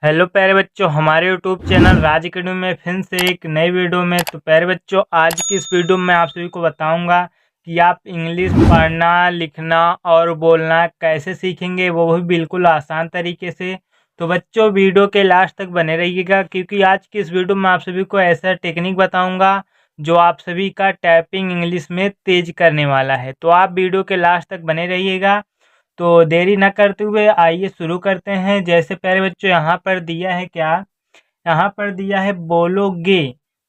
Hello प्यारे बच्चों, हमारे यूट्यूब चैनल राज अकेडमी में फिर से एक नई वीडियो में। तो प्यारे बच्चों, आज की इस वीडियो में आप सभी को बताऊंगा कि आप इंग्लिश पढ़ना, लिखना और बोलना कैसे सीखेंगे, वो भी बिल्कुल आसान तरीके से। तो बच्चों, वीडियो के लास्ट तक बने रहिएगा, क्योंकि आज की इस वीडियो में आप सभी को ऐसा टेक्निक बताऊँगा जो आप सभी का टाइपिंग इंग्लिश में तेज करने वाला है। तो आप वीडियो के लास्ट तक बने रहिएगा। तो देरी न करते हुए आइए शुरू करते हैं। जैसे प्यारे बच्चों, यहाँ पर दिया है क्या, यहाँ पर दिया है बोलोगे।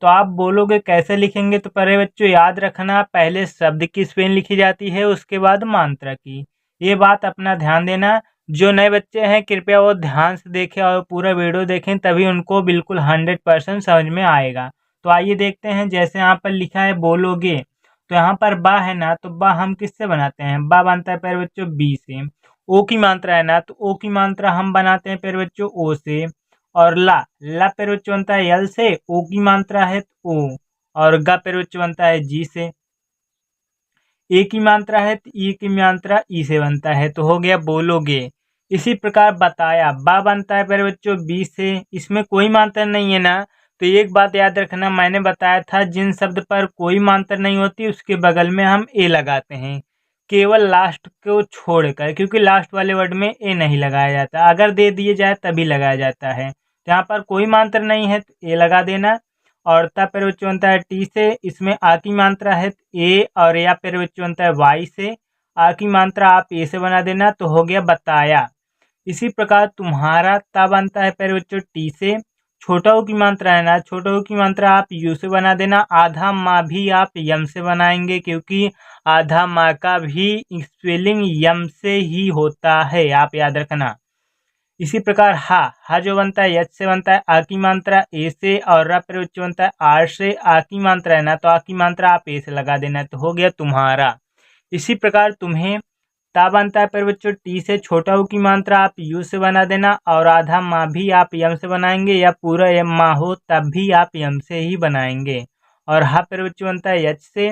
तो आप बोलोगे कैसे लिखेंगे? तो प्यारे बच्चों याद रखना, पहले शब्द की स्पेलिंग लिखी जाती है, उसके बाद मात्रा की। ये बात अपना ध्यान देना। जो नए बच्चे हैं कृपया वो ध्यान से देखें और पूरा वीडियो देखें, तभी उनको बिल्कुल 100% समझ में आएगा। तो आइए देखते हैं। जैसे यहाँ पर लिखा है बोलोगे, तो यहाँ पर बा है ना, तो बा हम किससे बनाते हैं? बा बनता है प्यारे बच्चों बी से। ओ की मात्रा है ना, तो ओ की मात्रा हम बनाते हैं प्यारे बच्चों ओ से। और ला, ला प्यारे बच्चों बनता है यल से, ओ की मात्रा है तो ओ। और गा प्यारे बच्चों बनता है जी से। ए की मात्रा है तो ई की मात्रा ई से बनता है, तो हो गया बोलोगे। इसी प्रकार बताया, बा बनता है प्यारे बच्चों बी से, इसमें कोई मात्रा नहीं है ना। तो एक बात याद रखना, मैंने बताया था जिन शब्द पर कोई मात्रा नहीं होती उसके बगल में हम ए लगाते हैं, केवल लास्ट को छोड़कर, क्योंकि लास्ट वाले वर्ड में ए नहीं लगाया जाता, अगर दे दिए जाए तभी लगाया जाता है। तो यहाँ पर कोई मात्रा नहीं है तो ए लगा देना। और ता प्रवृत्ति बनता है टी से, इसमें आ की मात्रा है ए, और या प्रवृत्ति बनता है वाई से, आ की मात्रा आप ए से बना देना, तो हो गया बताया। इसी प्रकार तुम्हारा ता बनता है प्रवृत्ति टी से, छोटा ऊ की मात्रा है ना, छोटा ऊ की मात्रा आप यू से बना देना। आधा माँ भी आप यम से बनाएंगे, क्योंकि आधा माँ का भी स्पेलिंग यम से ही होता है, आप याद रखना। इसी प्रकार हा, हा जो बनता है यच से बनता है, आ की मात्रा ए से, और रा प्रवृत्ति बनता है आर से, आ की मात्रा है ना, तो आ की मात्रा आप ए से लगा देना, तो हो गया तुम्हारा। इसी प्रकार तुम्हें ता बनता है प्रवृत्ति टी से, छोटा ऊ की मात्रा आप यू से बना देना, और आधा माँ भी आप यम से बनाएंगे, या पूरा यम माँ हो तब भी आप यम से ही बनाएंगे। और हा प्रवृत्ति बनता है यच से,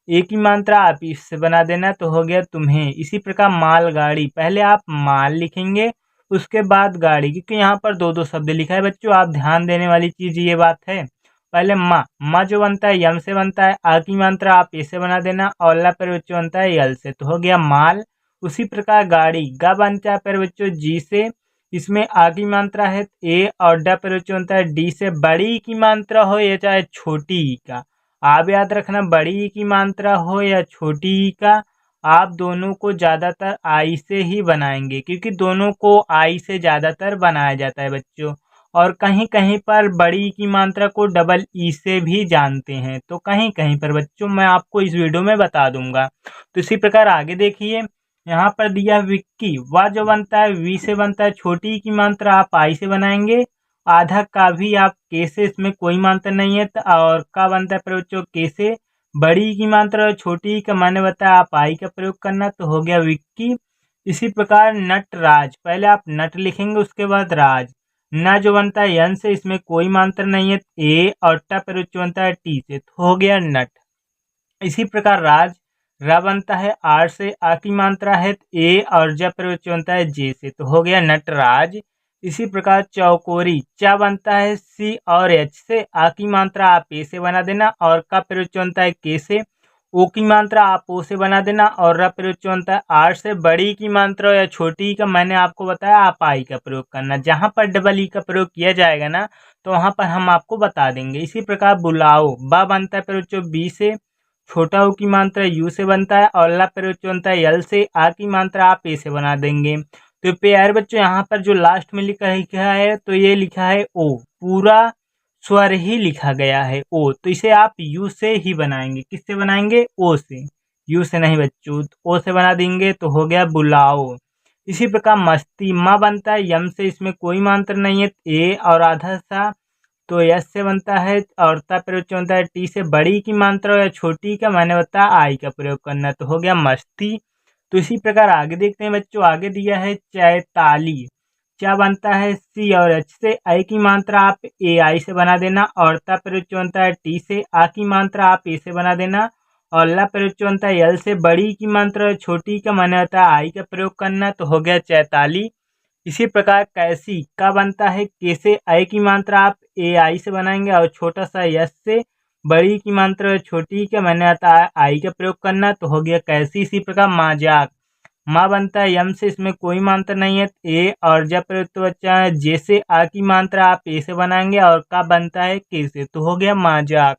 ए की मात्रा आप इससे बना देना, तो हो गया तुम्हें। इसी प्रकार मालगाड़ी, पहले आप माल लिखेंगे उसके बाद गाड़ी, क्योंकि यहाँ पर दो दो शब्द लिखा है बच्चों, आप ध्यान देने वाली चीज ये बात है। पहले माँ, माँ जो बनता है यम से बनता है, आ की मात्रा आप ए से बना देना, और ला प्रवृत्ति बनता है यल से, तो हो गया माल। उसी प्रकार गाड़ी, गा बनता है पर बच्चों जी से, इसमें आ की मात्रा है ए, और डा पर बच्चों बनता है डी से। बड़ी की मात्रा हो या चाहे छोटी ई का, आप याद रखना, बड़ी ई की मात्रा हो या छोटी ई का, आप दोनों को ज़्यादातर आई से ही बनाएंगे, क्योंकि दोनों को आई से ज़्यादातर बनाया जाता है बच्चों। और कहीं कहीं पर बड़ी की मात्रा को डबल ई से भी जानते हैं, तो कहीं कहीं पर बच्चों मैं आपको इस वीडियो में बता दूंगा। तो इसी प्रकार आगे देखिए, यहाँ पर दिया विक्की, वा जो बनता है वी से बनता है, छोटी की मात्रा आप आई से बनाएंगे, आधा का भी आप के से, इसमें कोई मात्रा नहीं है, और का बनता है प्रवचो के से। बड़ी की मात्रा और छोटी का मैंने बताया आप आई का प्रयोग करना, तो हो गया विक्की। इसी प्रकार नटराज, पहले आप नट लिखेंगे उसके बाद राज। न जो बनता है यन से, इसमें कोई मात्रा नहीं है, ए, और टा प्रयोग बनता है टी से, तो हो गया नट। इसी प्रकार राज, रा बनता है आर से, आ की मात्रा है ए, और ज प्रयोग बनता है जे से, तो हो गया नटराज। इसी प्रकार चौकोरी, चा बनता है सी और एच से, आ की मात्रा आप ए से बना देना, और का प्रयोग बनता है के से, ओ की मात्रा आप ओ से बना देना, और रा प्रयोग बनता है आर से। बड़ी की मात्रा या छोटी का मैंने आपको बताया आप आई का प्रयोग करना, जहाँ पर डबल ई का प्रयोग किया जाएगा ना, तो वहाँ पर हम आपको बता देंगे। इसी प्रकार बुलाओ, बा बनता है प्रयोग बी से, छोटा ऊ की मात्रा यू से बनता है, और ला प्रयोग बनता है यल से, आ की मात्रा आप ए से बना देंगे। तो प्यारे बच्चों, यहाँ पर जो लास्ट में लिखा है तो ये लिखा है ओ, पूरा स्वर ही लिखा गया है ओ, तो इसे आप यू से ही बनाएंगे। किससे बनाएंगे? ओ से, यू से नहीं बच्चों, ओ से बना देंगे, तो हो गया बुलाओ। इसी प्रकार मस्ती, माँ बनता है यम से, इसमें कोई मात्रा नहीं है, ए और आधा सा, तो यस से बनता है, और ता प्रयोग बनता है टी से। बड़ी की मात्रा या छोटी का मैंने बताया आई का प्रयोग करना, तो हो गया मस्ती। तो इसी प्रकार आगे देखते हैं बच्चों, आगे दिया है चैताली, चा बनता है सी और एच से, आई की मात्रा आप ए आई से बना देना, और ता प्रयोग बनता है टी से, आ की मात्रा आप ए से बना देना, और ला प्रयोग बनता है यल से। बड़ी की मात्रा छोटी का मैंने बताया आई का प्रयोग करना, तो हो गया चैताली। इसी प्रकार कैसी का बनता है के से, आई की मात्रा आप ए आई से बनाएंगे और छोटा सा यस से, बड़ी की मात्रा छोटी का मैंने बताया आई का प्रयोग करना, तो हो गया कैसी। इसी प्रकार मजाक, माँ बनता है यम से, इसमें कोई मात्रा नहीं है ए, और जब प्रयोग तो बच्चा है जैसे आ की मात्रा आप ए से बनाएंगे और का बनता है के से, तो हो गया मजाक।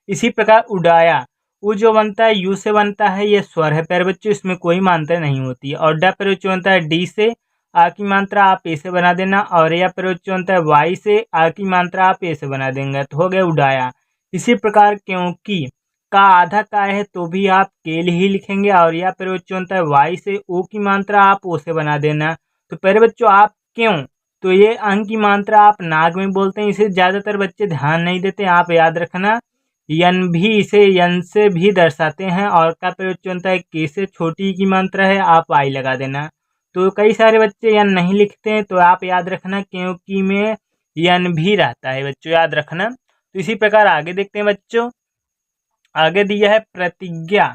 इसी प्रकार उड़ाया, उ जो बनता है यू से बनता है, ये स्वर है प्यारे बच्चों, इसमें कोई मात्रा नहीं होती है। और डा प्रयोग जो बनता है डी से, आ की मात्रा आप ए से बना देना, और या प्रयोग जो बनता है वाई से, आ की मात्रा आप ए से बना देंगे, तो हो गया उड़ाया। इसी प्रकार क्योंकि का आधा का है तो भी आप केल ही लिखेंगे, और या प्रयोग जो बनता है वाई से, ओ की मात्रा आप ओ से बना देना। तो प्यारे बच्चों आप क्यों, तो ये अंग की मात्रा आप नाग में बोलते हैं, इसे ज़्यादातर बच्चे ध्यान नहीं देते, आप याद रखना। यन भी इसे यन से भी दर्शाते हैं, और का प्रयोग बनता है के से, छोटी की मात्रा है आप आई लगा देना। तो कई सारे बच्चे यन नहीं लिखते हैं, तो आप याद रखना क्योंकि में यन भी रहता है बच्चों, याद रखना। तो इसी प्रकार आगे देखते हैं बच्चों, आगे दिया है प्रतिज्ञा,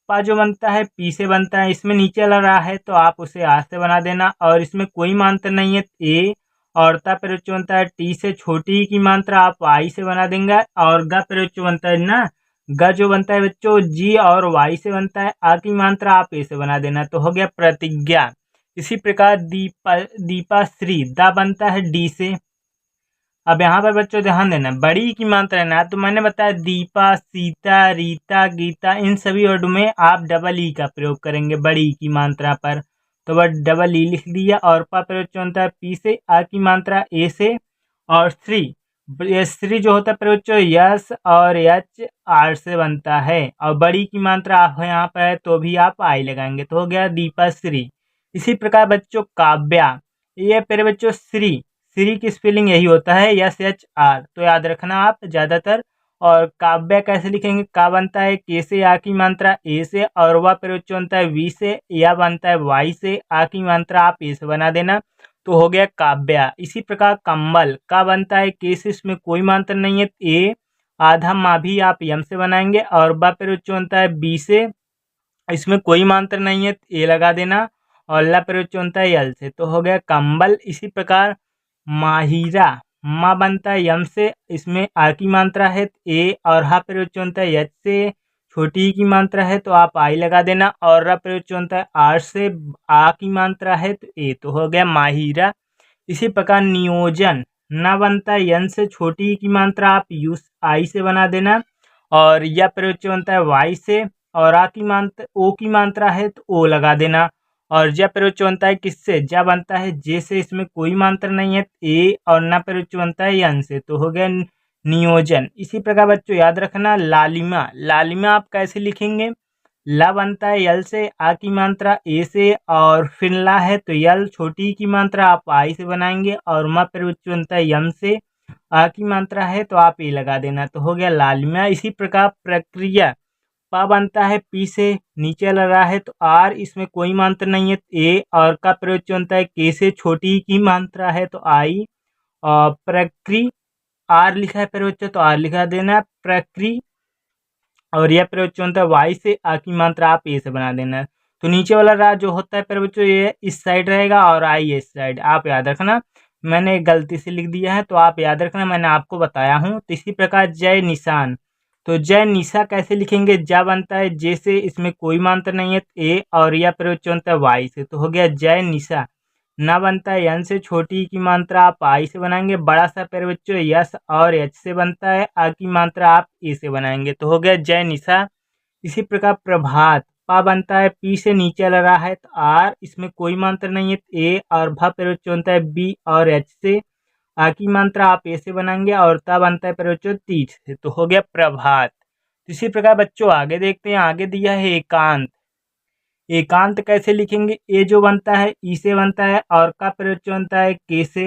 पा जो बनता है पी से बनता है, इसमें नीचे लग रहा है तो आप उसे आ से बना देना, और इसमें कोई मात्रा नहीं है ए, और ता प्रयोग जो बनता है टी से, छोटी की मात्रा आप आई से बना देंगे, और ग प्रयोग जो बनता है ना, ग जो बनता है बच्चों जी और वाई से बनता है, आ की मात्रा आप ए से बना देना, तो हो गया प्रतिज्ञा। इसी प्रकार दीपा श्री, दा बनता है डी से। अब यहाँ पर बच्चों ध्यान देना, बड़ी की मात्रा है ना, तो मैंने बताया दीपा, सीता, रीता, गीता, इन सभी वर्ड में आप डबल ई का प्रयोग करेंगे बड़ी की मात्रा पर, तो वह डबल ई लिख दिया। और पा प्रयोग जो होता है पी से, आ की मात्रा ए से, और श्री, ये श्री जो होता है प्रयोग जो यस और एच आर से बनता है, और बड़ी की मात्रा आप यहाँ पर है तो भी आप आई लगाएंगे, तो हो गया दीपा श्री। इसी प्रकार बच्चों काव्या, ये मेरे बच्चों श्री की स्पेलिंग यही होता है एस एच आर, तो याद रखना आप ज़्यादातर। और काव्य कैसे लिखेंगे, का बनता है के से, आ की मात्रा ए से, और वह प्रयोग बनता है वी से, या बनता है वाई से, आ की मात्रा आप ए से बना देना, तो हो गया काव्या। इसी प्रकार कंबल, का बनता है के से, इसमें कोई मात्रा नहीं है ए, आधा माँ भी आप यम से बनाएंगे, और ब प्रयोग बनता है बी से, इसमें कोई मात्रा नहीं है ए लगा देना, और ला प्रयोग बनता है यल से, तो हो गया कंबल। इसी प्रकार माहिरा, माँ बनता है यम से, इसमें आ की मात्रा है ए, और हा प्रयोग बनता है यच से, छोटी की मात्रा है तो आप आई लगा देना, और रा प्रयोग बनता है आर से, आ की मात्रा है तो ए, तो हो गया माहिरा। इसी प्रकार नियोजन, ना बनता है यन से, छोटी की मात्रा आप यू आई से बना देना, और या प्रयोग बनता है वाई से, और आ की मात्रा ओ की मात्रा है तो ओ लगा देना, और ज प्रयोग बनता है किससे, जा बनता है जे से, इसमें कोई मात्रा नहीं है ए, और ना प्रयोग बनता है यन से, तो हो गया नियोजन। इसी प्रकार बच्चों याद रखना लालिमा, लालिमा आप कैसे लिखेंगे, ला बनता है यल से, आ की मात्रा ए से, और फिर ला है तो यल, छोटी की मात्रा आप आई से बनाएंगे, और मा प्रयोग बनता है यम से, आ की मात्रा है तो आप ए लगा देना, तो हो गया लालिमा। इसी प्रकार प्रक्रिया, पा बनता है पी से, नीचे लग रहा है तो आर, इसमें कोई मात्रा नहीं है ए, और का प्रयोग बनता है के से, छोटी की मात्रा है तो आई, और प्रक्रि आर लिखा है प्रयोग तो आर लिखा देना प्रक्रि, और यह प्रयोग बनता है वाई से, आ की मात्रा आप ए से बना देना। तो नीचे वाला रा जो होता है प्रयोग ये इस साइड रहेगा, और आई इस साइड, आप याद रखना, मैंने गलती से लिख दिया है तो आप याद रखना, मैंने आपको बताया हूँ। तो इसी प्रकार जय निशान, तो जय निशा कैसे लिखेंगे, जा बनता है जे से, इसमें कोई मात्रा नहीं है ए, और यह प्रयोग बनता है वाई से, तो हो गया जय निशा। ना बनता है यन से, छोटी की मात्रा आप आई से बनाएंगे, बड़ा सा पैर बच्चों यस और एच से बनता है, आ की मात्रा आप ए से बनाएंगे, तो हो गया जय निशा। इसी प्रकार प्रभात, पा बनता है पी से, नीचे लग रहा है तो आर, इसमें कोई मात्रा नहीं है ए, और भा प्रयोग बनता है बी और एच से, आ की मात्रा आप ए से बनाएंगे, और ता बनता है प्रयोग तीज से, तो हो गया प्रभात। इसी प्रकार बच्चों आगे देखते हैं, आगे दिया है एकांत, एकांत कैसे लिखेंगे, ए जो बनता है ई से बनता है, और का प्रयोग बनता है के से,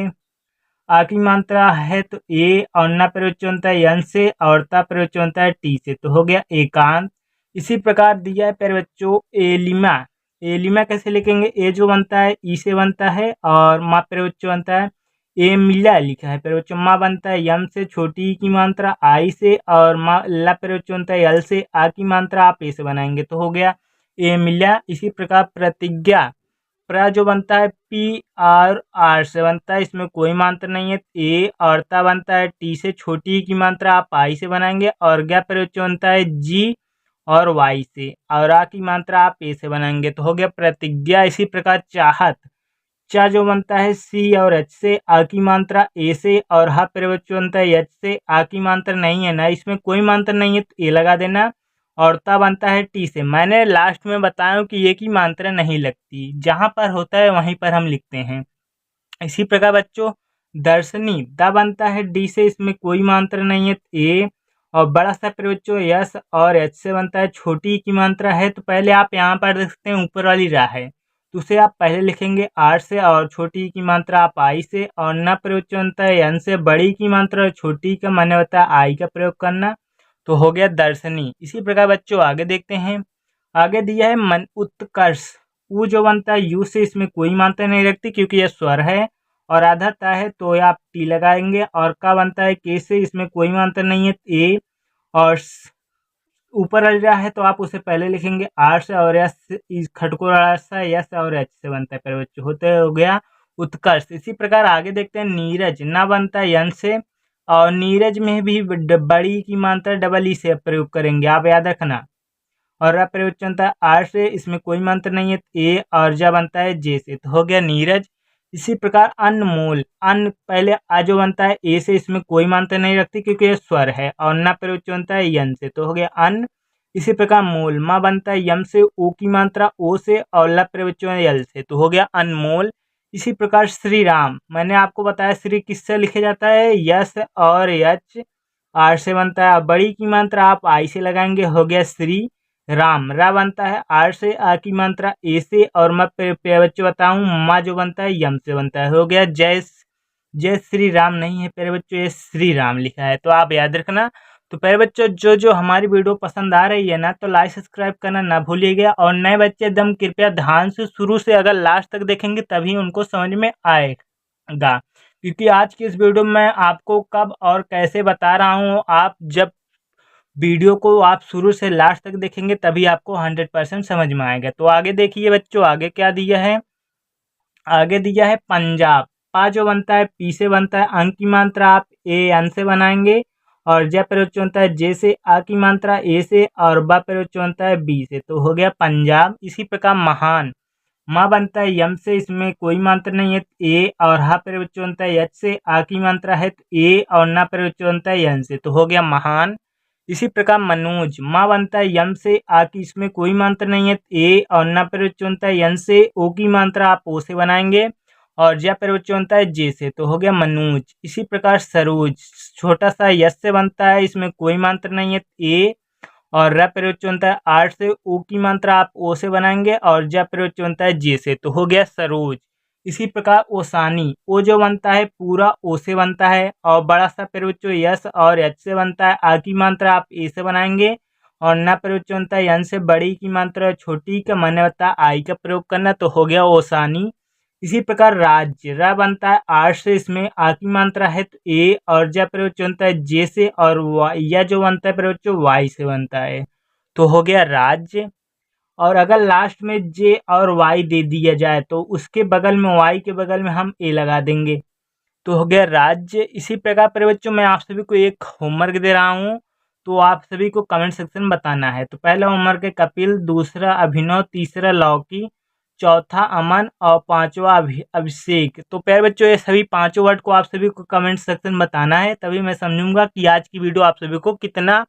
आ की मात्रा है तो ए, और ना प्रयोग बनता है यन से, और ता प्रयोग बनता है टी से, तो हो गया एकांत। इसी प्रकार दिया है प्यारे बच्चों एलिमा, एलिमा कैसे लिखेंगे, ए जो बनता है ई से बनता है, और मा प्रयोग बनता है ए मिला लिखा है प्यारे बच्चों, मा बनता है यम से, छोटी की मात्रा आई से, और मा ला प्रयोग बनता है यल से, आ की मात्रा आप ए से बनाएंगे, तो हो गया ए मिला। इसी प्रकार प्रतिज्ञा, प्र जो बनता है पी और आर से बनता है, इसमें कोई मात्रा नहीं है। ए और ता बनता है, टी से छोटी की मात्रा आप आई से बनाएंगे। और ज्ञ प्रत्यय बनता है जी और वाई से, और आ की मात्रा आप ए से बनाएंगे, तो हो गया प्रतिज्ञा। इसी प्रकार चाहत, चा जो बनता है सी और एच से, आ की मात्रा ए से, और हा प्रत्यय बनता है एच से, आ की मात्रा नहीं है ना, इसमें कोई मात्रा नहीं है तो ए लगा देना। और ता बनता है टी से। मैंने लास्ट में बताया कि ये की मात्रा नहीं लगती, जहाँ पर होता है वहीं पर हम लिखते हैं। इसी प्रकार बच्चों दर्शनी, द बनता है डी से, इसमें कोई मात्रा नहीं है ए। और बड़ा सा प्रत्यय यस और एच से बनता है, छोटी की मात्रा है तो पहले आप यहाँ पर देख सकते हैं ऊपर वाली रा है, तो उसे आप पहले लिखेंगे आर से, और छोटी की मात्रा आप आई से। और न प्रत्यय बनता है एन से, बड़ी की मात्रा छोटी का माने होता है आई का प्रयोग करना, तो हो गया दर्शनी। इसी प्रकार बच्चों आगे देखते हैं। आगे दिया है मन उत्कर्ष, ऊ जो बनता है यू से, इसमें कोई मात्रा नहीं रखती क्योंकि यह स्वर है। और आधा ता है तो आप टी लगाएंगे। और का बनता है के से, इसमें कोई मात्रा नहीं है ए। और ऊपर आ रहा है तो आप उसे पहले लिखेंगे आर से, और एस इस खटकोरा सा यस और एच से बनता है पहले बच्चों, होते हो गया उत्कर्ष। इसी प्रकार आगे देखते हैं नीरज, ना बनता है यन से, और नीरज में भी बड़ी की मात्रा डबल ई से प्रयोग करेंगे, आप याद रखना। और प्रयोग बनता है आर से, इसमें कोई मात्रा नहीं है ए। और जा बनता है जे से, तो हो गया नीरज। इसी प्रकार अनमोल, अन पहले आ जो बनता है ए से, इसमें कोई मात्रा नहीं रखती क्योंकि ये स्वर है। और ना प्रयोग बनता है यन से, तो हो गया अन। इसी प्रकार मोल, मा बनता है यम से, ओ की मात्रा ओ से, और ला प्रयोग यल से, तो हो गया अनमोल। इसी प्रकार श्री राम, मैंने आपको बताया श्री किससे लिखे जाता है, यस और यच आर से बनता है। बड़ी की मात्रा आप आई से लगाएंगे, हो गया श्री राम। रा बनता है आर से, आ की मात्रा ए से, और मैं बच्चों बताऊं माँ जो बनता है यम से बनता है, हो गया जय। जय श्री राम नहीं है प्यारे बच्चों, ये श्री राम लिखा है, तो आप याद रखना। तो प्यारे बच्चों जो हमारी वीडियो पसंद आ रही है ना, तो लाइक सब्सक्राइब करना ना भूलिएगा। और नए बच्चे एकदम कृपया ध्यान से शुरू से अगर लास्ट तक देखेंगे तभी उनको समझ में आएगा, क्योंकि आज की इस वीडियो में आपको कब और कैसे बता रहा हूँ। आप जब वीडियो को आप शुरू से लास्ट तक देखेंगे तभी आपको 100% समझ में आएगा। तो आगे देखिए बच्चों, आगे क्या दिया है। आगे दिया है पंजाब, पा जो बनता है पी से बनता है, अंक की मात्रा आप ए एन से बनाएंगे। और जय प्रयोग बनता है जे से, आ की मात्रा ए से, और बा प्रयोग बनता है बी से, तो हो गया पंजाब। इसी प्रकार महान, माँ बनता है यम से, इसमें कोई मात्रा नहीं है ए। और हा प्रयोग बनता है एच से, आ की मात्रा है ए, और ना प्रयोग बनता है एन से, तो हो गया महान। इसी प्रकार मनोज, माँ बनता है यम से, आ की इसमें कोई मात्रा नहीं है ए, और ना प्रयोग बनता है यन से, ओ की मात्रा आप ओ से बनाएंगे। और ज्या प्रयोग बनता है जे से, तो हो गया मनोज। इसी प्रकार सरोज, छोटा सा यस से बनता है, इसमें कोई मात्रा नहीं है ए। और र प्रयोग बनता है आर से, ओ की मात्रा आप ओ से बनाएंगे। और ज्या प्रयोग बनता है जे से, तो हो गया सरोज। इसी प्रकार ओसानी, ओ जो बनता है पूरा ओ से बनता है, और बड़ा सा प्रयोग यस और एच से बनता है। आ की मात्रा आप ए से बनाएंगे। और न प्रयोग बनता है यन से, बड़ी की मात्रा छोटी का माने होता है आई का प्रयोग करना, तो हो गया ओसानी। इसी प्रकार राज्य, रा बनता है आर से, इसमें आ की मात्रा है तो ए। और जा प्रयोग बनता है जे से, और या जो बनता है प्रयोग वाई से बनता है, तो हो गया राज्य। और अगर लास्ट में जे और वाई दे दिया जाए तो उसके बगल में, वाई के बगल में हम ए लगा देंगे, तो हो गया राज्य। इसी प्रकार पर बच्चों मैं आप सभी को एक होमवर्क दे रहा हूँ, तो आप सभी को कमेंट सेक्शन में बताना है। तो पहला होमवर्क है कपिल, दूसरा अभिनव, तीसरा लौकी, चौथा अमन, और पांचवा अभिषेक। तो प्यारे बच्चों ये सभी पांचों वर्ड को आप सभी को कमेंट सेक्शन में बताना है, तभी मैं समझूंगा कि आज की वीडियो आप सभी को कितना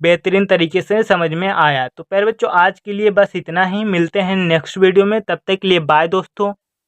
बेहतरीन तरीके से समझ में आया। तो प्यारे बच्चों आज के लिए बस इतना ही, मिलते हैं नेक्स्ट वीडियो में, तब तक के लिए बाय दोस्तों।